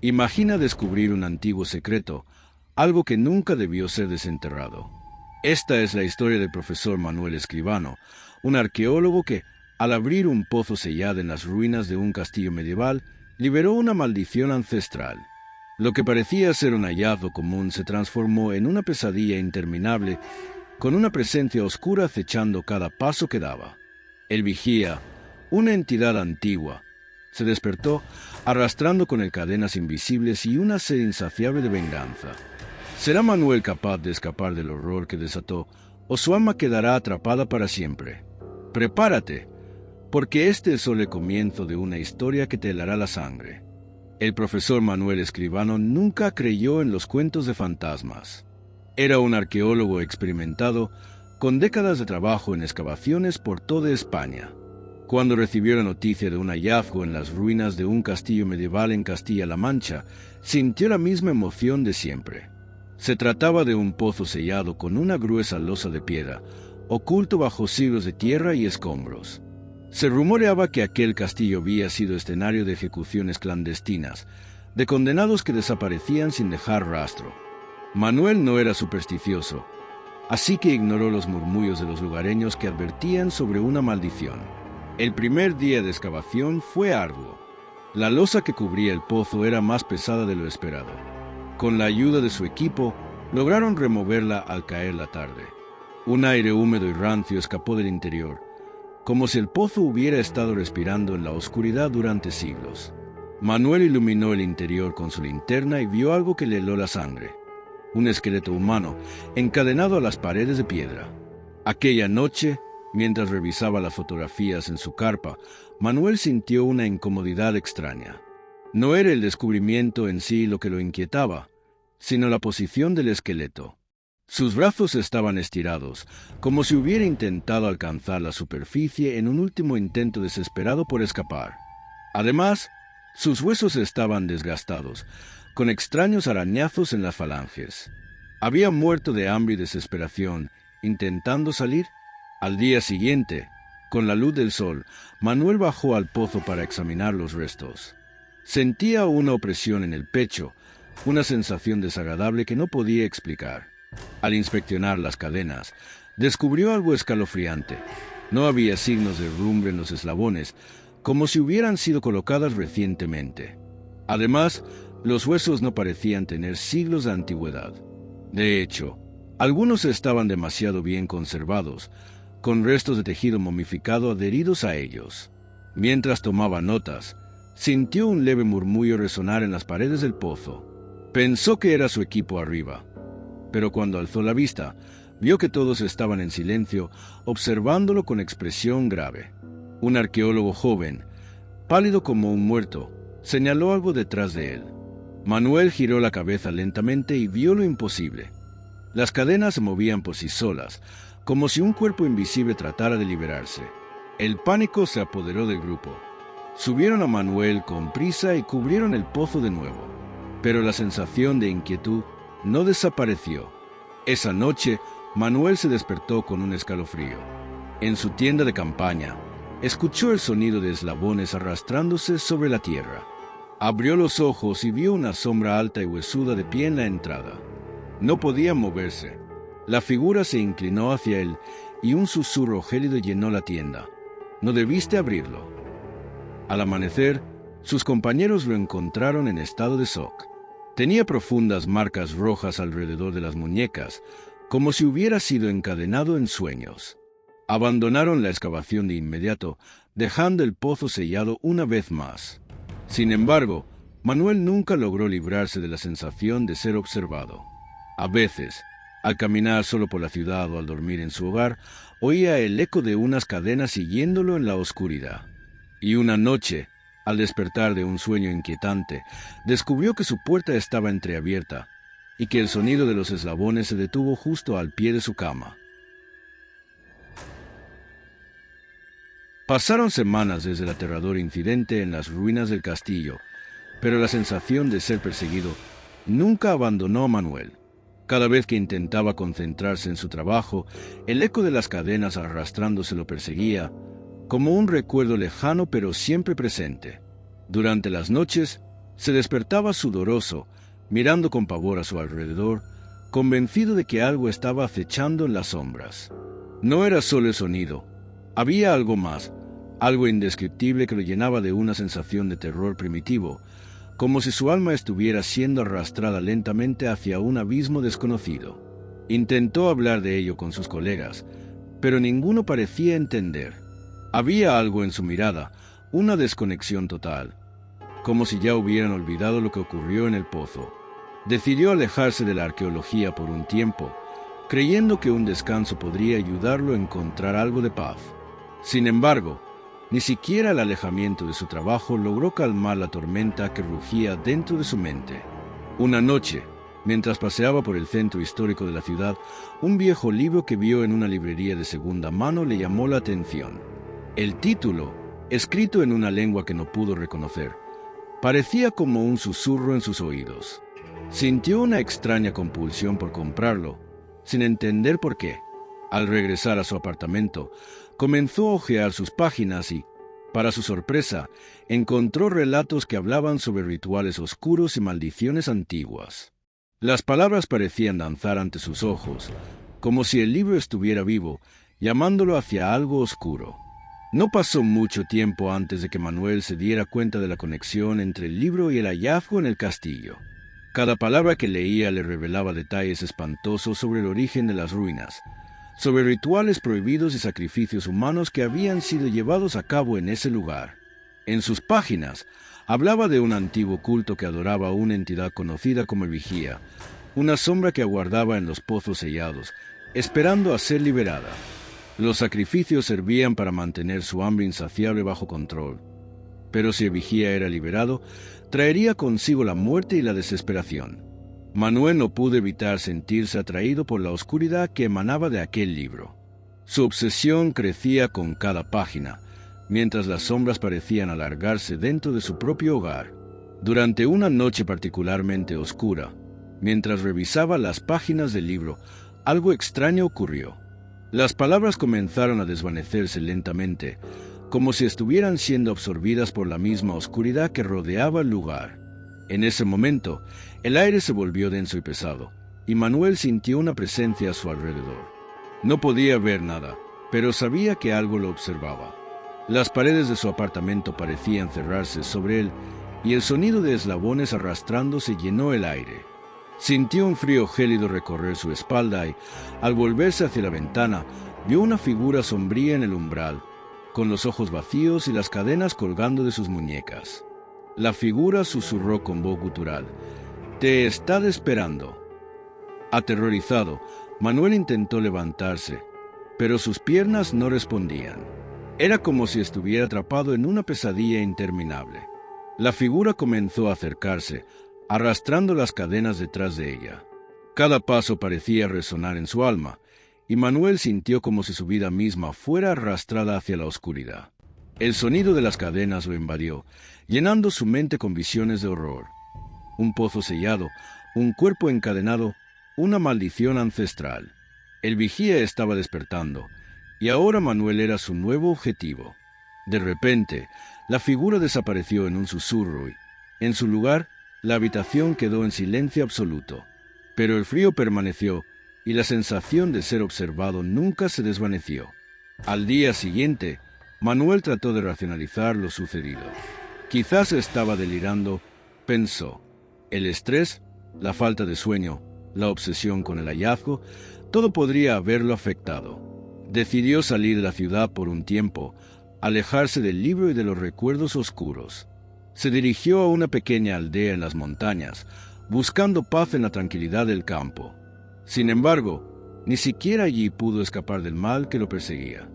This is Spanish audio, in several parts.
Imagina descubrir un antiguo secreto, algo que nunca debió ser desenterrado. Esta es la historia del profesor Manuel Escribano, un arqueólogo que, al abrir un pozo sellado en las ruinas de un castillo medieval, liberó una maldición ancestral. Lo que parecía ser un hallazgo común se transformó en una pesadilla interminable, con una presencia oscura acechando cada paso que daba. El vigía, una entidad antigua, se despertó arrastrando con él cadenas invisibles y una sed insaciable de venganza. ¿Será Manuel capaz de escapar del horror que desató, o su alma quedará atrapada para siempre? Prepárate, porque este es solo el comienzo de una historia que te helará la sangre. El profesor Manuel Escribano nunca creyó en los cuentos de fantasmas. Era un arqueólogo experimentado, con décadas de trabajo en excavaciones por toda España. Cuando recibió la noticia de un hallazgo en las ruinas de un castillo medieval en Castilla-La Mancha, sintió la misma emoción de siempre. Se trataba de un pozo sellado con una gruesa losa de piedra, oculto bajo siglos de tierra y escombros. Se rumoreaba que aquel castillo había sido escenario de ejecuciones clandestinas, de condenados que desaparecían sin dejar rastro. Manuel no era supersticioso, así que ignoró los murmullos de los lugareños que advertían sobre una maldición. El primer día de excavación fue arduo. La losa que cubría el pozo era más pesada de lo esperado. Con la ayuda de su equipo, lograron removerla al caer la tarde. Un aire húmedo y rancio escapó del interior, como si el pozo hubiera estado respirando en la oscuridad durante siglos. Manuel iluminó el interior con su linterna y vio algo que le heló la sangre. Un esqueleto humano, encadenado a las paredes de piedra. Aquella noche, mientras revisaba las fotografías en su carpa, Manuel sintió una incomodidad extraña. No era el descubrimiento en sí lo que lo inquietaba, sino la posición del esqueleto. Sus brazos estaban estirados, como si hubiera intentado alcanzar la superficie en un último intento desesperado por escapar. Además, sus huesos estaban desgastados, con extraños arañazos en las falanges. Había muerto de hambre y desesperación, intentando salir. Al día siguiente, con la luz del sol, Manuel bajó al pozo para examinar los restos. Sentía una opresión en el pecho, una sensación desagradable que no podía explicar. Al inspeccionar las cadenas, descubrió algo escalofriante. No había signos de herrumbre en los eslabones, como si hubieran sido colocadas recientemente. Además, los huesos no parecían tener siglos de antigüedad. De hecho, algunos estaban demasiado bien conservados, con restos de tejido momificado adheridos a ellos. Mientras tomaba notas, sintió un leve murmullo resonar en las paredes del pozo. Pensó que era su equipo arriba, pero cuando alzó la vista, vio que todos estaban en silencio, observándolo con expresión grave. Un arqueólogo joven, pálido como un muerto, señaló algo detrás de él. Manuel giró la cabeza lentamente y vio lo imposible. Las cadenas se movían por sí solas, como si un cuerpo invisible tratara de liberarse. El pánico se apoderó del grupo. Subieron a Manuel con prisa y cubrieron el pozo de nuevo. Pero la sensación de inquietud no desapareció. Esa noche, Manuel se despertó con un escalofrío. En su tienda de campaña, escuchó el sonido de eslabones arrastrándose sobre la tierra. Abrió los ojos y vio una sombra alta y huesuda de pie en la entrada. No podía moverse. La figura se inclinó hacia él y un susurro gélido llenó la tienda. No debiste abrirlo. Al amanecer, sus compañeros lo encontraron en estado de shock. Tenía profundas marcas rojas alrededor de las muñecas, como si hubiera sido encadenado en sueños. Abandonaron la excavación de inmediato, dejando el pozo sellado una vez más. Sin embargo, Manuel nunca logró librarse de la sensación de ser observado. A veces, al caminar solo por la ciudad o al dormir en su hogar, oía el eco de unas cadenas siguiéndolo en la oscuridad. Y una noche, al despertar de un sueño inquietante, descubrió que su puerta estaba entreabierta y que el sonido de los eslabones se detuvo justo al pie de su cama. Pasaron semanas desde el aterrador incidente en las ruinas del castillo, pero la sensación de ser perseguido nunca abandonó a Manuel. Cada vez que intentaba concentrarse en su trabajo, el eco de las cadenas arrastrándose lo perseguía, como un recuerdo lejano pero siempre presente. Durante las noches, Se despertaba sudoroso, mirando con pavor a su alrededor, convencido de que algo estaba acechando en las sombras. No era solo el sonido, había algo más, algo indescriptible que lo llenaba de una sensación de terror primitivo, como si su alma estuviera siendo arrastrada lentamente hacia un abismo desconocido. Intentó hablar de ello con sus colegas, pero ninguno parecía entender. Había algo en su mirada, una desconexión total, como si ya hubieran olvidado lo que ocurrió en el pozo. Decidió alejarse de la arqueología por un tiempo, creyendo que un descanso podría ayudarlo a encontrar algo de paz. Sin embargo, ni siquiera el alejamiento de su trabajo logró calmar la tormenta que rugía dentro de su mente. Una noche, mientras paseaba por el centro histórico de la ciudad, un viejo libro que vio en una librería de segunda mano le llamó la atención. El título, escrito en una lengua que no pudo reconocer, parecía como un susurro en sus oídos. Sintió una extraña compulsión por comprarlo, sin entender por qué. Al regresar a su apartamento, comenzó a hojear sus páginas y, para su sorpresa, encontró relatos que hablaban sobre rituales oscuros y maldiciones antiguas. Las palabras parecían danzar ante sus ojos, como si el libro estuviera vivo, llamándolo hacia algo oscuro. No pasó mucho tiempo antes de que Manuel se diera cuenta de la conexión entre el libro y el hallazgo en el castillo. Cada palabra que leía le revelaba detalles espantosos sobre el origen de las ruinas, sobre rituales prohibidos y sacrificios humanos que habían sido llevados a cabo en ese lugar. En sus páginas, hablaba de un antiguo culto que adoraba a una entidad conocida como el Vigía, una sombra que aguardaba en los pozos sellados, esperando a ser liberada. Los sacrificios servían para mantener su hambre insaciable bajo control. Pero si el Vigía era liberado, traería consigo la muerte y la desesperación. Manuel no pudo evitar sentirse atraído por la oscuridad que emanaba de aquel libro. Su obsesión crecía con cada página, mientras las sombras parecían alargarse dentro de su propio hogar. Durante una noche particularmente oscura, mientras revisaba las páginas del libro, algo extraño ocurrió. Las palabras comenzaron a desvanecerse lentamente, como si estuvieran siendo absorbidas por la misma oscuridad que rodeaba el lugar. En ese momento, el aire se volvió denso y pesado, y Manuel sintió una presencia a su alrededor. No podía ver nada, pero sabía que algo lo observaba. Las paredes de su apartamento parecían cerrarse sobre él, y el sonido de eslabones arrastrándose llenó el aire. Sintió un frío gélido recorrer su espalda y, al volverse hacia la ventana, vio una figura sombría en el umbral, con los ojos vacíos y las cadenas colgando de sus muñecas. La figura susurró con voz gutural: «Te está esperando». Aterrorizado, Manuel intentó levantarse, pero sus piernas no respondían. Era como si estuviera atrapado en una pesadilla interminable. La figura comenzó a acercarse, arrastrando las cadenas detrás de ella. Cada paso parecía resonar en su alma, y Manuel sintió como si su vida misma fuera arrastrada hacia la oscuridad. El sonido de las cadenas lo invadió, llenando su mente con visiones de horror. Un pozo sellado, un cuerpo encadenado, una maldición ancestral. El Vigía estaba despertando, y ahora Manuel era su nuevo objetivo. De repente, la figura desapareció en un susurro y, en su lugar, la habitación quedó en silencio absoluto. Pero el frío permaneció, y la sensación de ser observado nunca se desvaneció. Al día siguiente, Manuel trató de racionalizar lo sucedido. Quizás estaba delirando, pensó. El estrés, la falta de sueño, la obsesión con el hallazgo, todo podría haberlo afectado. Decidió salir de la ciudad por un tiempo, alejarse del libro y de los recuerdos oscuros. Se dirigió a una pequeña aldea en las montañas, buscando paz en la tranquilidad del campo. Sin embargo, ni siquiera allí pudo escapar del mal que lo perseguía.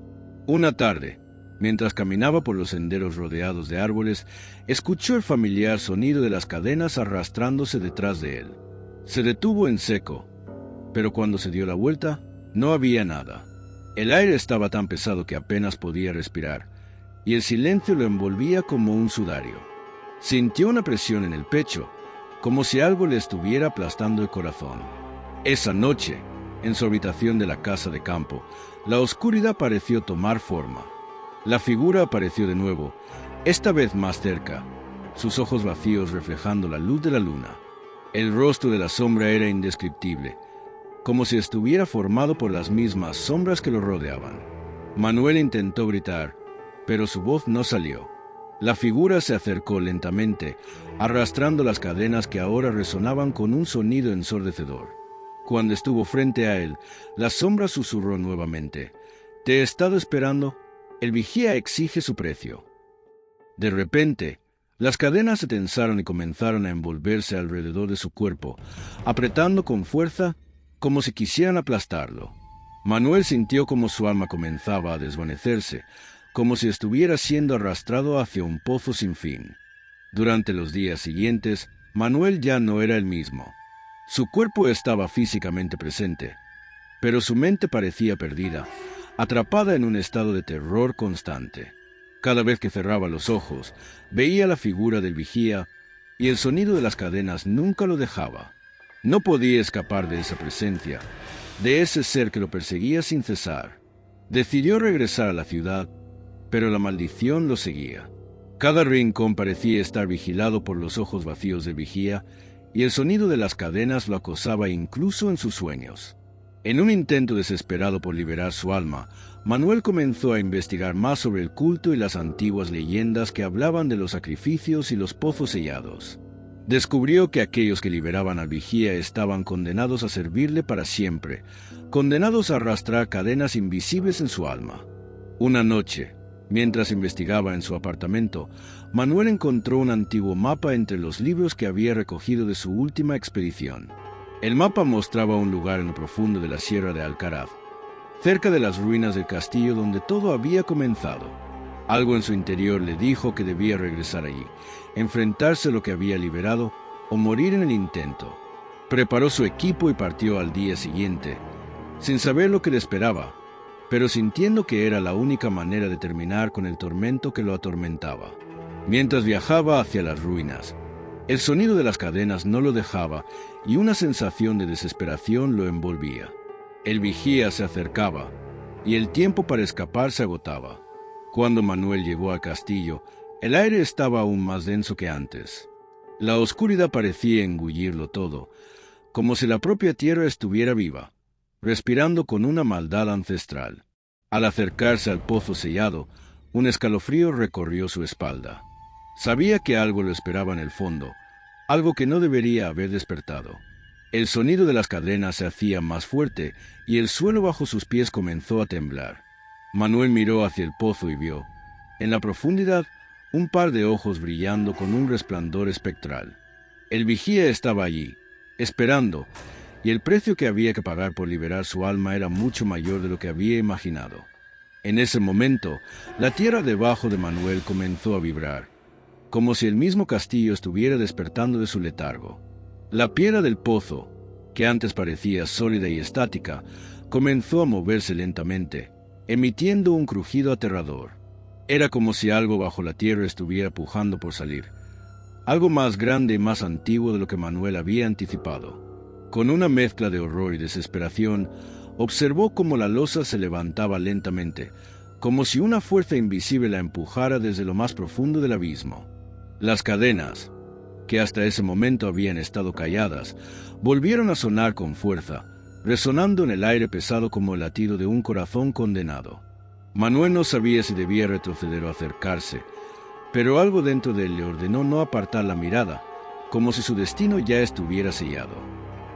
Una tarde, mientras caminaba por los senderos rodeados de árboles, escuchó el familiar sonido de las cadenas arrastrándose detrás de él. Se detuvo en seco, pero cuando se dio la vuelta, no había nada. El aire estaba tan pesado que apenas podía respirar, y el silencio lo envolvía como un sudario. Sintió una presión en el pecho, como si algo le estuviera aplastando el corazón. Esa noche, en su habitación de la casa de campo, la oscuridad pareció tomar forma. La figura apareció de nuevo, esta vez más cerca. sus ojos vacíos reflejando la luz de la luna. El rostro de la sombra era indescriptible, como si estuviera formado por las mismas sombras que lo rodeaban. Manuel intentó gritar, pero su voz no salió. La figura se acercó lentamente, arrastrando las cadenas que ahora resonaban con un sonido ensordecedor. Cuando estuvo frente a él, la sombra susurró nuevamente: «Te he estado esperando. El vigía exige su precio». De repente, las cadenas se tensaron y comenzaron a envolverse alrededor de su cuerpo, apretando con fuerza como si quisieran aplastarlo. Manuel sintió como su alma comenzaba a desvanecerse, como si estuviera siendo arrastrado hacia un pozo sin fin. Durante los días siguientes, Manuel ya no era el mismo. Su cuerpo estaba físicamente presente, pero su mente parecía perdida, atrapada en un estado de terror constante. Cada vez que cerraba los ojos, veía la figura del vigía, y el sonido de las cadenas nunca lo dejaba. No podía escapar de esa presencia, de ese ser que lo perseguía sin cesar. Decidió regresar a la ciudad, pero la maldición lo seguía. Cada rincón parecía estar vigilado por los ojos vacíos del vigía, y el sonido de las cadenas lo acosaba incluso en sus sueños. En un intento desesperado por liberar su alma, Manuel comenzó a investigar más sobre el culto y las antiguas leyendas que hablaban de los sacrificios y los pozos sellados. Descubrió que aquellos que liberaban al vigía estaban condenados a servirle para siempre, condenados a arrastrar cadenas invisibles en su alma. Una noche, mientras investigaba en su apartamento, Manuel encontró un antiguo mapa entre los libros que había recogido de su última expedición. El mapa mostraba un lugar en lo profundo de la Sierra de Alcaraz, cerca de las ruinas del castillo donde todo había comenzado. Algo en su interior le dijo que debía regresar allí, enfrentarse a lo que había liberado o morir en el intento. Preparó su equipo y partió al día siguiente, sin saber lo que le esperaba, pero sintiendo que era la única manera de terminar con el tormento que lo atormentaba. Mientras viajaba hacia las ruinas, el sonido de las cadenas no lo dejaba y una sensación de desesperación lo envolvía. El vigía se acercaba y el tiempo para escapar se agotaba. Cuando Manuel llegó al castillo, el aire estaba aún más denso que antes. La oscuridad parecía engullirlo todo, como si la propia tierra estuviera viva, respirando con una maldad ancestral. Al acercarse al pozo sellado, un escalofrío recorrió su espalda. Sabía que algo lo esperaba en el fondo, algo que no debería haber despertado. El sonido de las cadenas se hacía más fuerte y el suelo bajo sus pies comenzó a temblar. Manuel miró hacia el pozo y vio, en la profundidad, un par de ojos brillando con un resplandor espectral. El vigía estaba allí, esperando, y el precio que había que pagar por liberar su alma era mucho mayor de lo que había imaginado. En ese momento, la tierra debajo de Manuel comenzó a vibrar, como si el mismo castillo estuviera despertando de su letargo. La piedra del pozo, que antes parecía sólida y estática, comenzó a moverse lentamente, emitiendo un crujido aterrador. Era como si algo bajo la tierra estuviera pujando por salir, algo más grande y más antiguo de lo que Manuel había anticipado. Con una mezcla de horror y desesperación, observó cómo la losa se levantaba lentamente, como si una fuerza invisible la empujara desde lo más profundo del abismo. Las cadenas, que hasta ese momento habían estado calladas, volvieron a sonar con fuerza, resonando en el aire pesado como el latido de un corazón condenado. Manuel no sabía si debía retroceder o acercarse, pero algo dentro de él le ordenó no apartar la mirada, como si su destino ya estuviera sellado.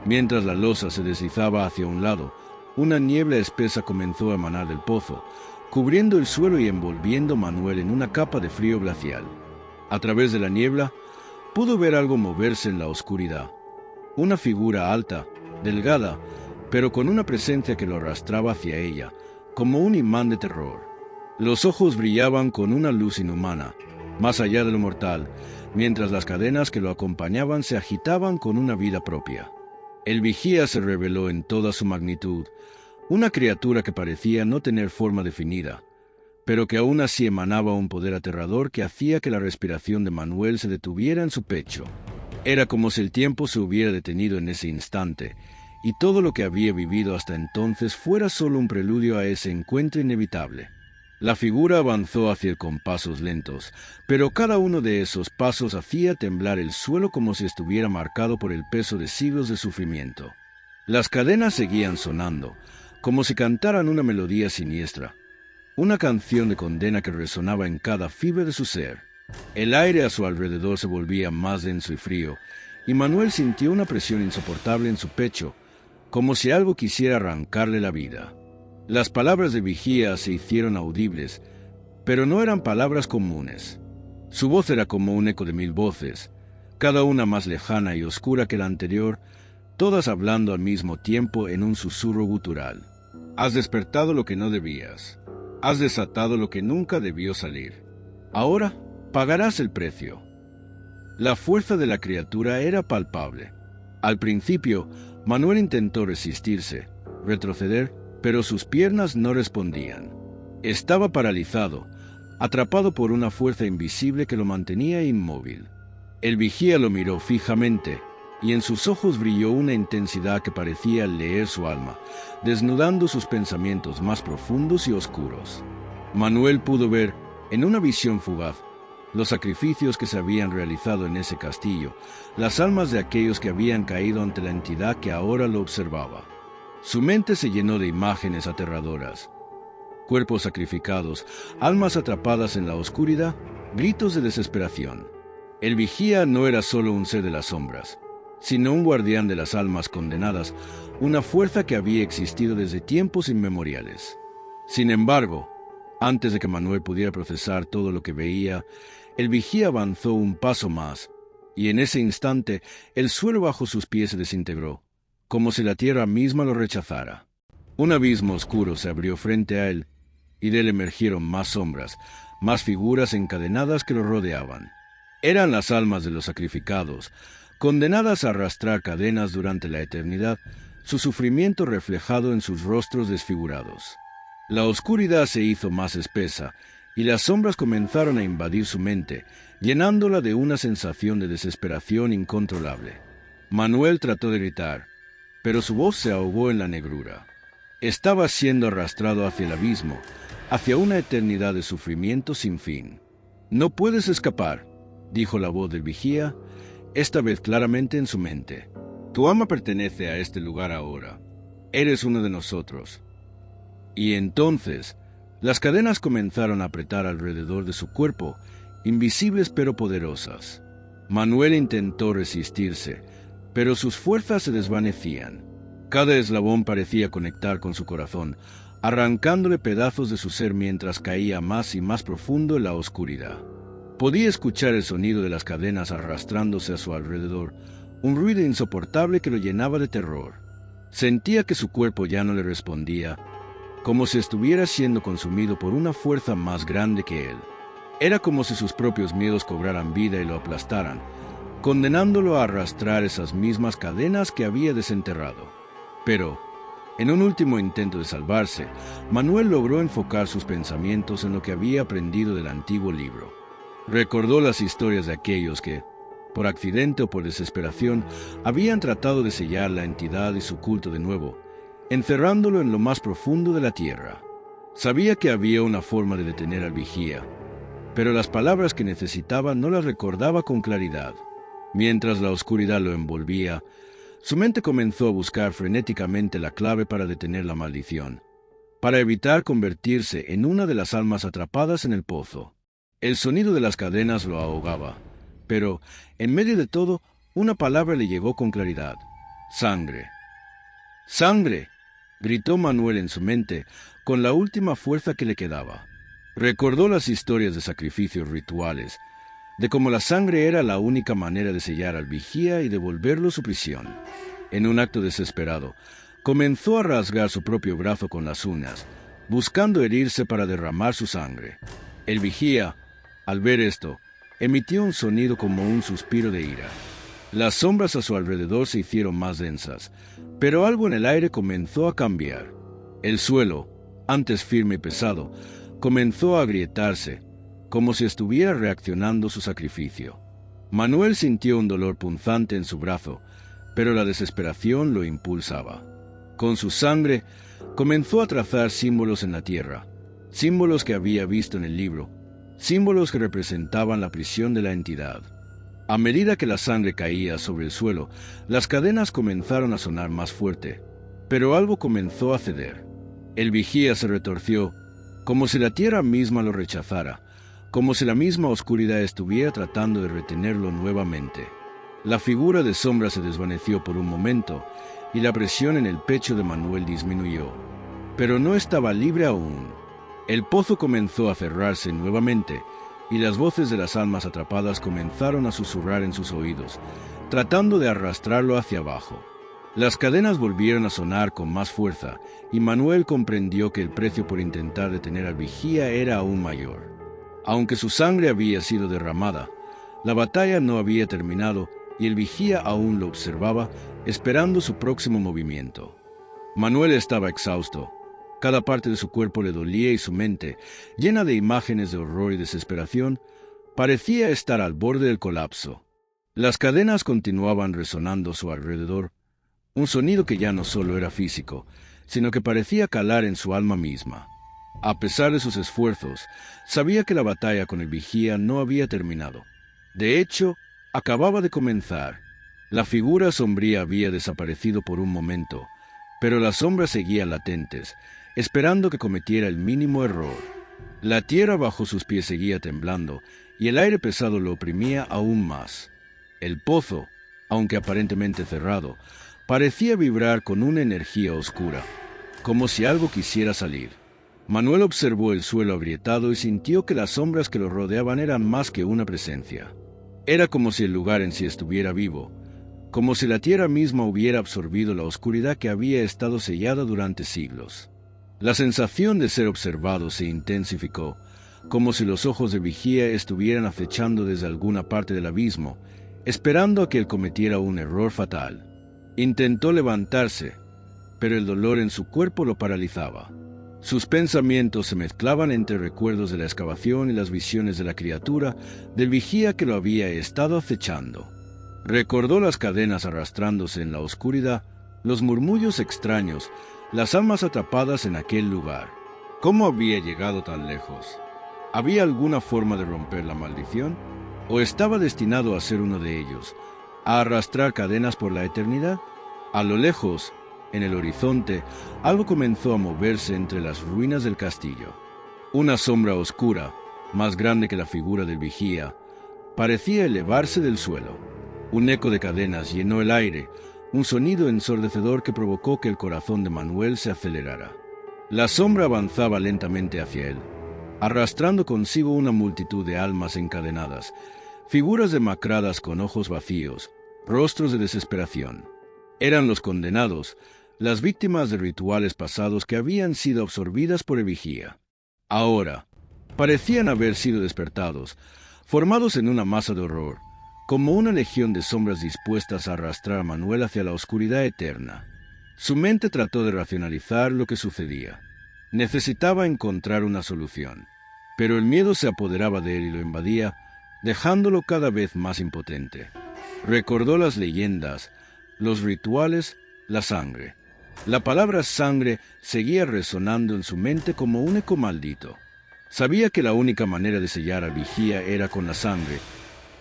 Mientras la losa se deslizaba hacia un lado, una niebla espesa comenzó a emanar del pozo, cubriendo el suelo y envolviendo a Manuel en una capa de frío glacial. A través de la niebla, pudo ver algo moverse en la oscuridad. Una figura alta, delgada, pero con una presencia que lo arrastraba hacia ella, como un imán de terror. Los ojos brillaban con una luz inhumana, más allá de lo mortal, mientras las cadenas que lo acompañaban se agitaban con una vida propia. El vigía se reveló en toda su magnitud, una criatura que parecía no tener forma definida, pero que aún así emanaba un poder aterrador que hacía que la respiración de Manuel se detuviera en su pecho. Era como si el tiempo se hubiera detenido en ese instante, y todo lo que había vivido hasta entonces fuera solo un preludio a ese encuentro inevitable. La figura avanzó hacia él con pasos lentos, pero cada uno de esos pasos hacía temblar el suelo como si estuviera marcado por el peso de siglos de sufrimiento. Las cadenas seguían sonando, como si cantaran una melodía siniestra, una canción de condena que resonaba en cada fibra de su ser. El aire a su alrededor se volvía más denso y frío, y Manuel sintió una presión insoportable en su pecho, como si algo quisiera arrancarle la vida. Las palabras de vigía se hicieron audibles, pero no eran palabras comunes. Su voz era como un eco de 1000 voces, cada una más lejana y oscura que la anterior, todas hablando al mismo tiempo en un susurro gutural. Has despertado lo que no debías. Has desatado lo que nunca debió salir. Ahora pagarás el precio. La fuerza de la criatura era palpable. Al principio, Manuel intentó resistirse, retroceder, pero sus piernas no respondían. Estaba paralizado, atrapado por una fuerza invisible que lo mantenía inmóvil. El vigía lo miró fijamente, y en sus ojos brilló una intensidad que parecía leer su alma, desnudando sus pensamientos más profundos y oscuros. Manuel pudo ver, en una visión fugaz, los sacrificios que se habían realizado en ese castillo, las almas de aquellos que habían caído ante la entidad que ahora lo observaba. Su mente se llenó de imágenes aterradoras. Cuerpos sacrificados, almas atrapadas en la oscuridad, gritos de desesperación. El vigía no era solo un ser de las sombras, sino un guardián de las almas condenadas, una fuerza que había existido desde tiempos inmemoriales. Sin embargo, antes de que Manuel pudiera procesar todo lo que veía, el vigía avanzó un paso más, y en ese instante el suelo bajo sus pies se desintegró, como si la tierra misma lo rechazara. Un abismo oscuro se abrió frente a él, y de él emergieron más sombras, más figuras encadenadas que lo rodeaban. Eran las almas de los sacrificados, condenadas a arrastrar cadenas durante la eternidad, su sufrimiento reflejado en sus rostros desfigurados. La oscuridad se hizo más espesa, y las sombras comenzaron a invadir su mente, llenándola de una sensación de desesperación incontrolable. Manuel trató de gritar, pero su voz se ahogó en la negrura. Estaba siendo arrastrado hacia el abismo, hacia una eternidad de sufrimiento sin fin. «No puedes escapar», dijo la voz del vigía, esta vez claramente en su mente. «Tu alma pertenece a este lugar ahora. Eres uno de nosotros». Y entonces, las cadenas comenzaron a apretar alrededor de su cuerpo, invisibles pero poderosas. Manuel intentó resistirse, pero sus fuerzas se desvanecían. Cada eslabón parecía conectar con su corazón, arrancándole pedazos de su ser mientras caía más y más profundo en la oscuridad. Podía escuchar el sonido de las cadenas arrastrándose a su alrededor, un ruido insoportable que lo llenaba de terror. Sentía que su cuerpo ya no le respondía, como si estuviera siendo consumido por una fuerza más grande que él. Era como si sus propios miedos cobraran vida y lo aplastaran, condenándolo a arrastrar esas mismas cadenas que había desenterrado. Pero, en un último intento de salvarse, Manuel logró enfocar sus pensamientos en lo que había aprendido del antiguo libro. Recordó las historias de aquellos que, por accidente o por desesperación, habían tratado de sellar la entidad y su culto de nuevo, encerrándolo en lo más profundo de la tierra. Sabía que había una forma de detener al vigía, pero las palabras que necesitaba no las recordaba con claridad. Mientras la oscuridad lo envolvía, su mente comenzó a buscar frenéticamente la clave para detener la maldición, para evitar convertirse en una de las almas atrapadas en el pozo. El sonido de las cadenas lo ahogaba, pero, en medio de todo, una palabra le llegó con claridad: sangre. ¡Sangre!, gritó Manuel en su mente, con la última fuerza que le quedaba. Recordó las historias de sacrificios rituales, de cómo la sangre era la única manera de sellar al vigía y devolverlo su prisión. En un acto desesperado, comenzó a rasgar su propio brazo con las uñas, buscando herirse para derramar su sangre. El vigía, al ver esto, emitió un sonido como un suspiro de ira. Las sombras a su alrededor se hicieron más densas, pero algo en el aire comenzó a cambiar. El suelo, antes firme y pesado, comenzó a agrietarse, como si estuviera reaccionando su sacrificio. Manuel sintió un dolor punzante en su brazo, pero la desesperación lo impulsaba. Con su sangre, comenzó a trazar símbolos en la tierra, símbolos que había visto en el libro, símbolos que representaban la prisión de la entidad. A medida que la sangre caía sobre el suelo, las cadenas comenzaron a sonar más fuerte, pero algo comenzó a ceder. El vigía se retorció, como si la tierra misma lo rechazara, como si la misma oscuridad estuviera tratando de retenerlo nuevamente. La figura de sombra se desvaneció por un momento, y la presión en el pecho de Manuel disminuyó. Pero no estaba libre aún. El pozo comenzó a cerrarse nuevamente, y las voces de las almas atrapadas comenzaron a susurrar en sus oídos, tratando de arrastrarlo hacia abajo. Las cadenas volvieron a sonar con más fuerza, y Manuel comprendió que el precio por intentar detener al vigía era aún mayor. Aunque su sangre había sido derramada, la batalla no había terminado y el vigía aún lo observaba, esperando su próximo movimiento. Manuel estaba exhausto. Cada parte de su cuerpo le dolía y su mente, llena de imágenes de horror y desesperación, parecía estar al borde del colapso. Las cadenas continuaban resonando a su alrededor, un sonido que ya no solo era físico, sino que parecía calar en su alma misma. A pesar de sus esfuerzos, sabía que la batalla con el vigía no había terminado. De hecho, acababa de comenzar. La figura sombría había desaparecido por un momento, pero las sombras seguían latentes, esperando que cometiera el mínimo error. La tierra bajo sus pies seguía temblando, y el aire pesado lo oprimía aún más. El pozo, aunque aparentemente cerrado, parecía vibrar con una energía oscura, como si algo quisiera salir. Manuel observó el suelo agrietado y sintió que las sombras que lo rodeaban eran más que una presencia. Era como si el lugar en sí estuviera vivo, como si la tierra misma hubiera absorbido la oscuridad que había estado sellada durante siglos. La sensación de ser observado se intensificó, como si los ojos de vigía estuvieran acechando desde alguna parte del abismo, esperando a que él cometiera un error fatal. Intentó levantarse, pero el dolor en su cuerpo lo paralizaba. Sus pensamientos se mezclaban entre recuerdos de la excavación y las visiones de la criatura del vigía que lo había estado acechando. Recordó las cadenas arrastrándose en la oscuridad, los murmullos extraños, las almas atrapadas en aquel lugar. ¿Cómo había llegado tan lejos? ¿Había alguna forma de romper la maldición? ¿O estaba destinado a ser uno de ellos, a arrastrar cadenas por la eternidad? A lo lejos, en el horizonte, algo comenzó a moverse entre las ruinas del castillo. Una sombra oscura, más grande que la figura del vigía, parecía elevarse del suelo. Un eco de cadenas llenó el aire, un sonido ensordecedor que provocó que el corazón de Manuel se acelerara. La sombra avanzaba lentamente hacia él, arrastrando consigo una multitud de almas encadenadas, figuras demacradas con ojos vacíos, rostros de desesperación. Eran los condenados, las víctimas de rituales pasados que habían sido absorbidas por el vigía. Ahora, parecían haber sido despertados, formados en una masa de horror, como una legión de sombras dispuestas a arrastrar a Manuel hacia la oscuridad eterna. Su mente trató de racionalizar lo que sucedía. Necesitaba encontrar una solución, pero el miedo se apoderaba de él y lo invadía, dejándolo cada vez más impotente. Recordó las leyendas, los rituales, la sangre. La palabra sangre seguía resonando en su mente como un eco maldito. Sabía que la única manera de sellar al vigía era con la sangre,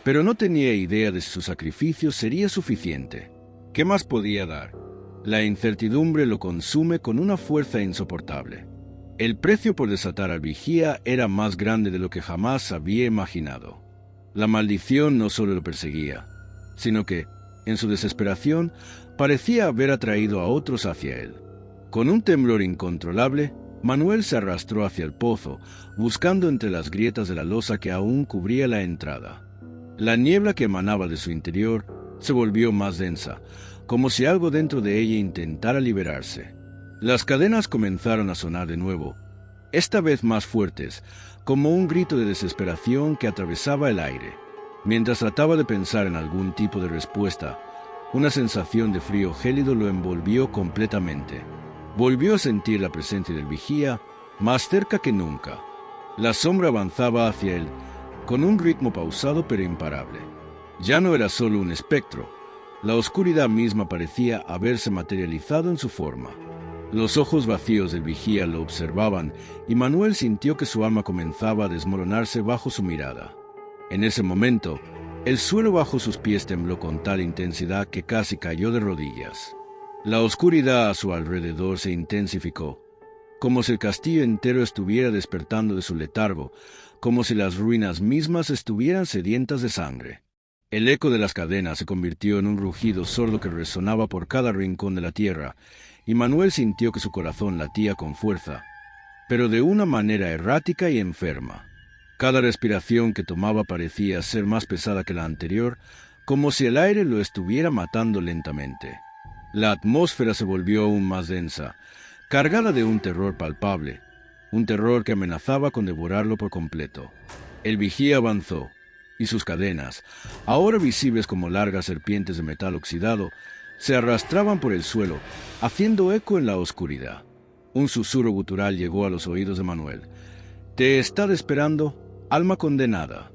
pero no tenía idea de si su sacrificio sería suficiente. ¿Qué más podía dar? La incertidumbre lo consume con una fuerza insoportable. El precio por desatar al vigía era más grande de lo que jamás había imaginado. La maldición no solo lo perseguía, sino que, en su desesperación, parecía haber atraído a otros hacia él. Con un temblor incontrolable, Manuel se arrastró hacia el pozo, buscando entre las grietas de la losa que aún cubría la entrada. La niebla que emanaba de su interior se volvió más densa, como si algo dentro de ella intentara liberarse. Las cadenas comenzaron a sonar de nuevo, esta vez más fuertes, como un grito de desesperación que atravesaba el aire. Mientras trataba de pensar en algún tipo de respuesta, una sensación de frío gélido lo envolvió completamente. Volvió a sentir la presencia del vigía, más cerca que nunca. La sombra avanzaba hacia él, con un ritmo pausado pero imparable. Ya no era solo un espectro, la oscuridad misma parecía haberse materializado en su forma. Los ojos vacíos del vigía lo observaban y Manuel sintió que su alma comenzaba a desmoronarse bajo su mirada. En ese momento, el suelo bajo sus pies tembló con tal intensidad que casi cayó de rodillas. La oscuridad a su alrededor se intensificó, como si el castillo entero estuviera despertando de su letargo, como si las ruinas mismas estuvieran sedientas de sangre. El eco de las cadenas se convirtió en un rugido sordo que resonaba por cada rincón de la tierra, y Manuel sintió que su corazón latía con fuerza, pero de una manera errática y enferma. Cada respiración que tomaba parecía ser más pesada que la anterior, como si el aire lo estuviera matando lentamente. La atmósfera se volvió aún más densa, cargada de un terror palpable, un terror que amenazaba con devorarlo por completo. El vigía avanzó, y sus cadenas, ahora visibles como largas serpientes de metal oxidado, se arrastraban por el suelo, haciendo eco en la oscuridad. Un susurro gutural llegó a los oídos de Manuel. «Te está esperando, alma condenada».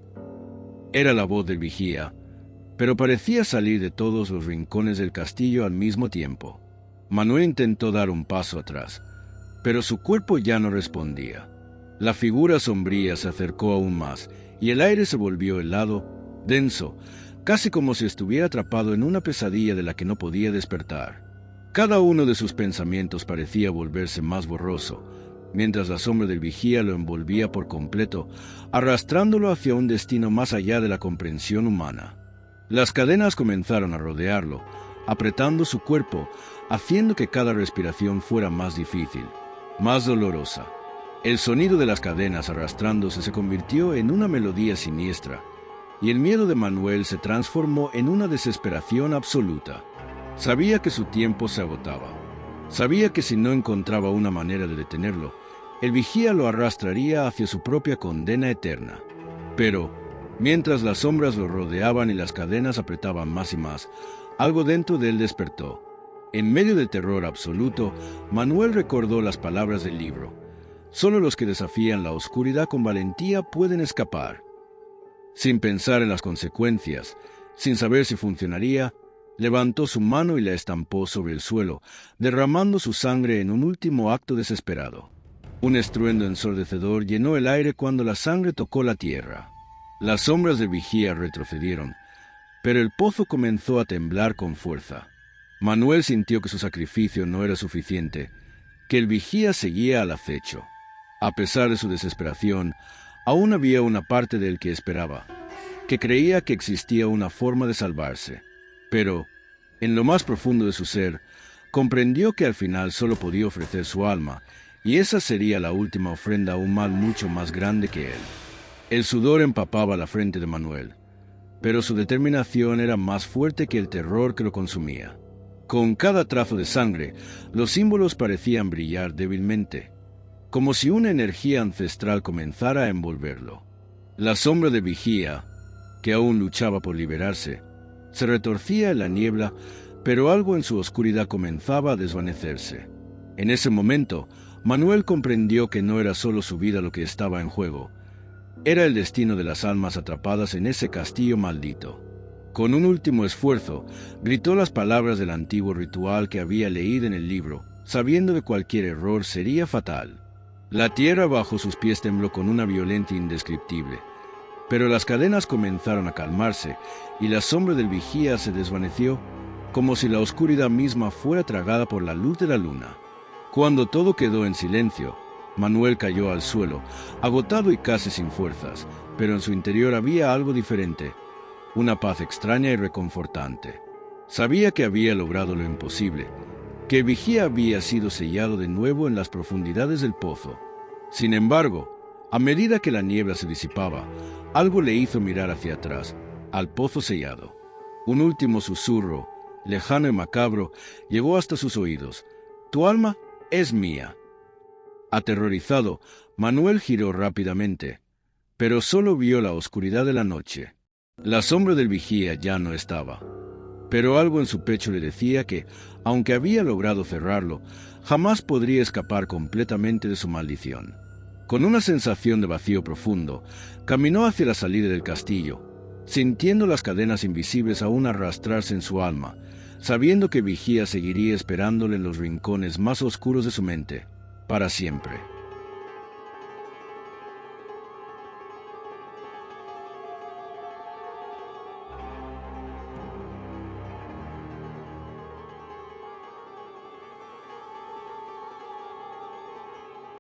Era la voz del vigía, pero parecía salir de todos los rincones del castillo al mismo tiempo. Manuel intentó dar un paso atrás, pero su cuerpo ya no respondía. La figura sombría se acercó aún más, y el aire se volvió helado, denso, casi como si estuviera atrapado en una pesadilla de la que no podía despertar. Cada uno de sus pensamientos parecía volverse más borroso, mientras la sombra del vigía lo envolvía por completo, arrastrándolo hacia un destino más allá de la comprensión humana. Las cadenas comenzaron a rodearlo, apretando su cuerpo, haciendo que cada respiración fuera más difícil, más dolorosa. El sonido de las cadenas arrastrándose se convirtió en una melodía siniestra, y el miedo de Manuel se transformó en una desesperación absoluta. Sabía que su tiempo se agotaba. Sabía que si no encontraba una manera de detenerlo, el vigía lo arrastraría hacia su propia condena eterna. Pero, mientras las sombras lo rodeaban y las cadenas apretaban más y más, algo dentro de él despertó. En medio del terror absoluto, Manuel recordó las palabras del libro. Solo los que desafían la oscuridad con valentía pueden escapar. Sin pensar en las consecuencias, sin saber si funcionaría, levantó su mano y la estampó sobre el suelo, derramando su sangre en un último acto desesperado. Un estruendo ensordecedor llenó el aire cuando la sangre tocó la tierra. Las sombras del vigía retrocedieron, pero el pozo comenzó a temblar con fuerza. Manuel sintió que su sacrificio no era suficiente, que el vigía seguía al acecho. A pesar de su desesperación, aún había una parte de él que esperaba, que creía que existía una forma de salvarse. Pero, en lo más profundo de su ser, comprendió que al final solo podía ofrecer su alma, y esa sería la última ofrenda a un mal mucho más grande que él. El sudor empapaba la frente de Manuel, pero su determinación era más fuerte que el terror que lo consumía. Con cada trazo de sangre, los símbolos parecían brillar débilmente, como si una energía ancestral comenzara a envolverlo. La sombra de vigía, que aún luchaba por liberarse, se retorcía en la niebla, pero algo en su oscuridad comenzaba a desvanecerse. En ese momento, Manuel comprendió que no era solo su vida lo que estaba en juego, era el destino de las almas atrapadas en ese castillo maldito. Con un último esfuerzo, gritó las palabras del antiguo ritual que había leído en el libro, sabiendo que cualquier error sería fatal. La tierra bajo sus pies tembló con una violencia indescriptible, pero las cadenas comenzaron a calmarse y la sombra del vigía se desvaneció, como si la oscuridad misma fuera tragada por la luz de la luna. Cuando todo quedó en silencio, Manuel cayó al suelo, agotado y casi sin fuerzas, pero en su interior había algo diferente, una paz extraña y reconfortante. Sabía que había logrado lo imposible, que el vigía había sido sellado de nuevo en las profundidades del pozo. Sin embargo, a medida que la niebla se disipaba, algo le hizo mirar hacia atrás, al pozo sellado. Un último susurro, lejano y macabro, llegó hasta sus oídos. «Tu alma es mía». Aterrorizado, Manuel giró rápidamente, pero solo vio la oscuridad de la noche. La sombra del vigía ya no estaba, pero algo en su pecho le decía que, aunque había logrado cerrarlo, jamás podría escapar completamente de su maldición. Con una sensación de vacío profundo, caminó hacia la salida del castillo, sintiendo las cadenas invisibles aún arrastrarse en su alma, sabiendo que Vigía seguiría esperándole en los rincones más oscuros de su mente, para siempre.